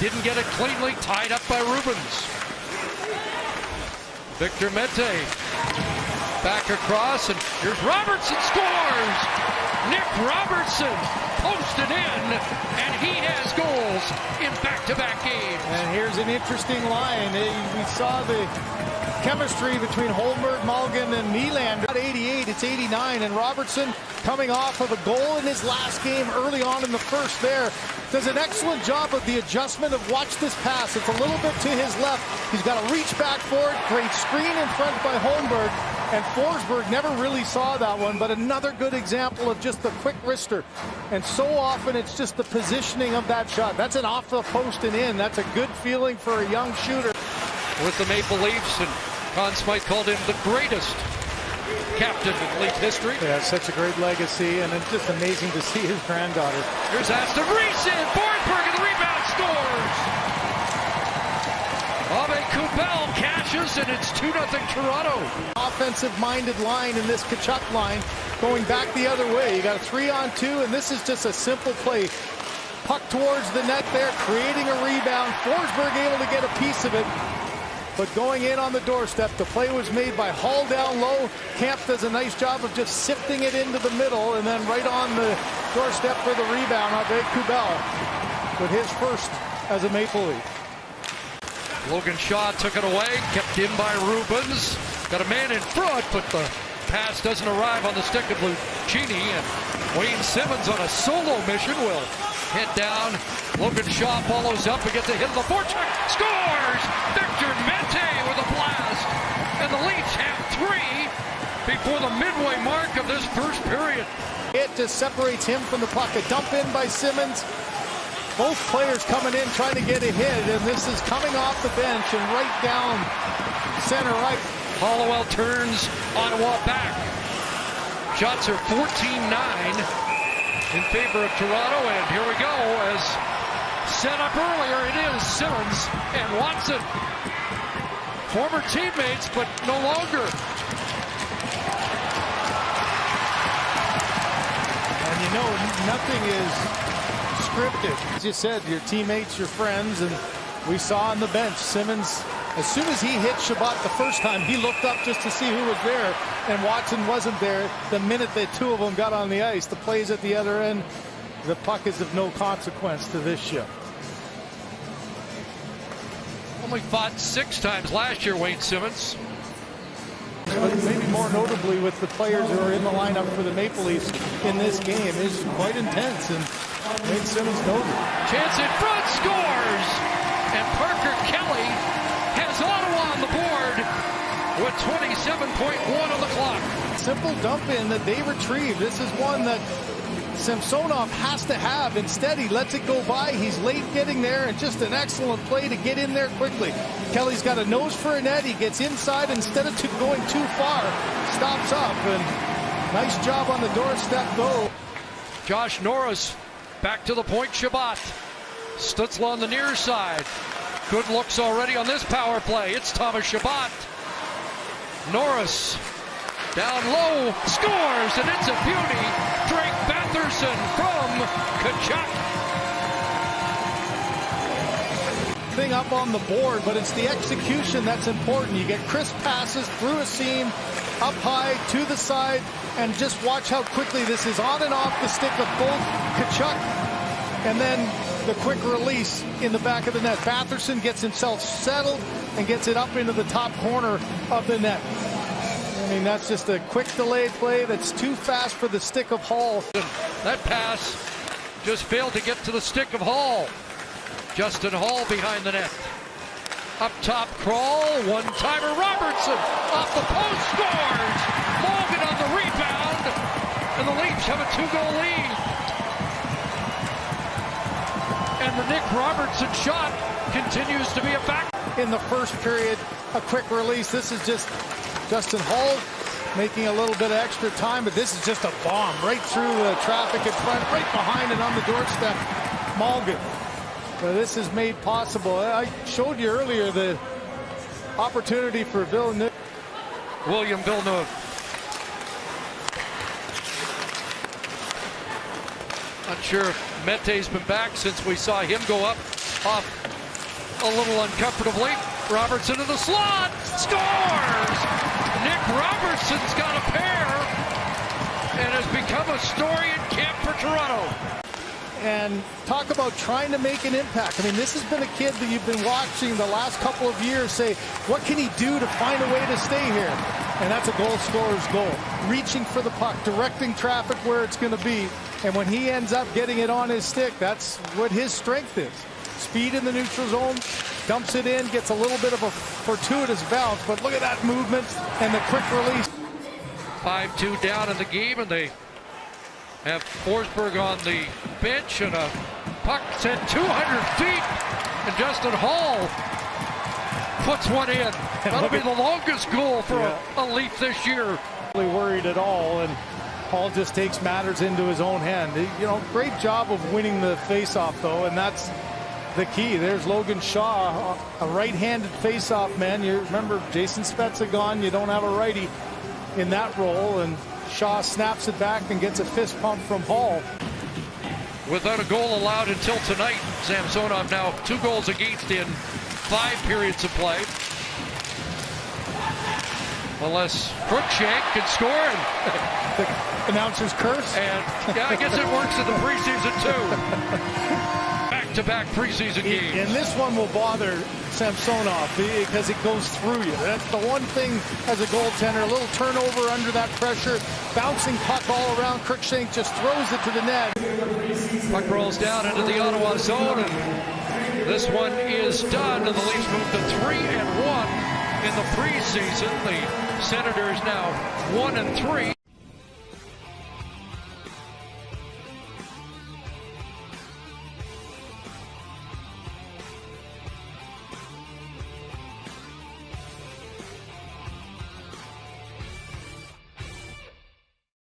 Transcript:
Didn't get it cleanly, tied up by Rubens. Victor Mete back across, and here's Robertson scores! Nick Robertson posted in, and he has goals in back-to-back games. And here's an interesting line. We saw the chemistry between Holmberg, Malgin, and Nylander. At 88, it's 89, and Robertson coming off of a goal in his last game early on in the first there. Does an excellent job of the adjustment of watch this pass. It's a little bit to his left. He's got to reach back for it. Great screen in front by Holmberg. And Forsberg never really saw that one, but another good example of just the quick wrister. And so often it's just the positioning of that shot. That's an off the post and in. That's a good feeling for a young shooter. With the Maple Leafs, and Conn Smythe called him the greatest captain in Leaf history. Yeah, such a great legacy, and it's just amazing to see his granddaughter. Here's Aston Reese in. Forsberg and the rebound scores. Ave Kubel cashes, and it's 2-0 Toronto. Offensive-minded line in this Tkachuk line, going back the other way. You got a 3-on-2, and this is just a simple play. Puck towards the net there, creating a rebound. Forsberg able to get a piece of it, but going in on the doorstep. The play was made by Hall down low. Camp does a nice job of just sifting it into the middle, and then right on the doorstep for the rebound, Ave Kubel with his first as a Maple Leaf. Logan Shaw took it away, kept in by Rubens. Got a man in front, but the pass doesn't arrive on the stick of Lucchini, and Wayne Simmons on a solo mission will head down. Logan Shaw follows up and gets a hit of the forecheck. Scores! Victor Mete with a blast. And the Leafs have 3 before the midway mark of this first period. It just separates him from the puck. A dump in by Simmons. Both players coming in trying to get a hit, and this is coming off the bench and right down center right. Hollowell turns Ottawa back. Shots are 14-9 in favor of Toronto, and here we go as set up earlier. It is Simmons and Watson. Former teammates, but no longer. And you know, nothing is scripted. As you said, your teammates, your friends, and we saw on the bench, Simmons, as soon as he hit Shabbat the first time, he looked up just to see who was there, and Watson wasn't there. The minute that two of them got on the ice, the plays at the other end, the puck is of no consequence to this ship. Only fought 6 times last year, Wayne Simmons. But maybe more notably with the players who are in the lineup for the Maple Leafs in this game is quite intense, and Wayne Simmons knows it. Chance in front, scores! And Parker Kelly has Ottawa on the board with 27.1 on the clock. Simple dump in that they retrieve. This is one that Samsonov has to have. Instead, he lets it go by. He's late getting there, and just an excellent play to get in there quickly. Kelly's got a nose for a net. He gets inside instead of going too far. Stops up, and nice job on the doorstep though. Josh Norris back to the point. Shabbat. Stützle on the near side. Good looks already on this power play. It's Thomas Shabbat. Norris down low, scores, and it's a beauty. Drake Batherson from Tkachuk. Thing up on the board, but it's the execution that's important. You get crisp passes through a seam, up high, to the side, and just watch how quickly this is on and off the stick of both Tkachuk, and then the quick release in the back of the net. Batherson gets himself settled and gets it up into the top corner of the net. I mean, that's just a quick delayed play that's too fast for the stick of Hall. That pass just failed to get to the stick of Hall. Justin Hall behind the net. Up top crawl, one-timer Robertson off the post, scores! Malgin on the rebound, and the Leafs have a 2-goal lead. And the Nick Robertson shot continues to be a factor. In the first period, a quick release. This is just Justin Hall making a little bit of extra time, but this is just a bomb right through the traffic in front, right behind and on the doorstep. Malgin. This is made possible. I showed you earlier the opportunity for Villeneuve. William Villeneuve. Not sure if Mete's been back since we saw him go up off a little uncomfortably. Robertson to the slot, scores! Nick Robertson's got a pair and has become a story in camp for Toronto. And talk about trying to make an impact. I mean, this has been a kid that you've been watching the last couple of years say, what can he do to find a way to stay here? And that's a goal scorer's goal. Reaching for the puck, directing traffic where it's going to be. And when he ends up getting it on his stick, that's what his strength is. Speed in the neutral zone, dumps it in, gets a little bit of a fortuitous bounce, but look at that movement and the quick release. 5-2 down in the game, and they have Forsberg on the bench, and a puck sent 200 feet, and Justin Hall puts one in. That'll be the longest goal for a Leaf this year. Really worried at all, and Hall just takes matters into his own hand. You know, great job of winning the face-off, though, and that's the key. There's Logan Shaw, a right-handed face-off man. You remember Jason Spezza gone, you don't have a righty in that role, and Shaw snaps it back and gets a fist pump from Hall. Without a goal allowed until tonight, Samsonov now 2 goals against in 5 periods of play. Unless Crookshank can score, and the announcer's curse. And yeah, I guess it works in the preseason too. Back-to-back preseason games. And this one will bother Samsonov because it goes through you. That's the one thing as a goaltender, a little turnover under that pressure, bouncing puck all around. Crookshank just throws it to the net. Puck rolls down into the Ottawa zone, and this one is done, and the Leafs move to 3-1 in the preseason. The Senators now 1-3.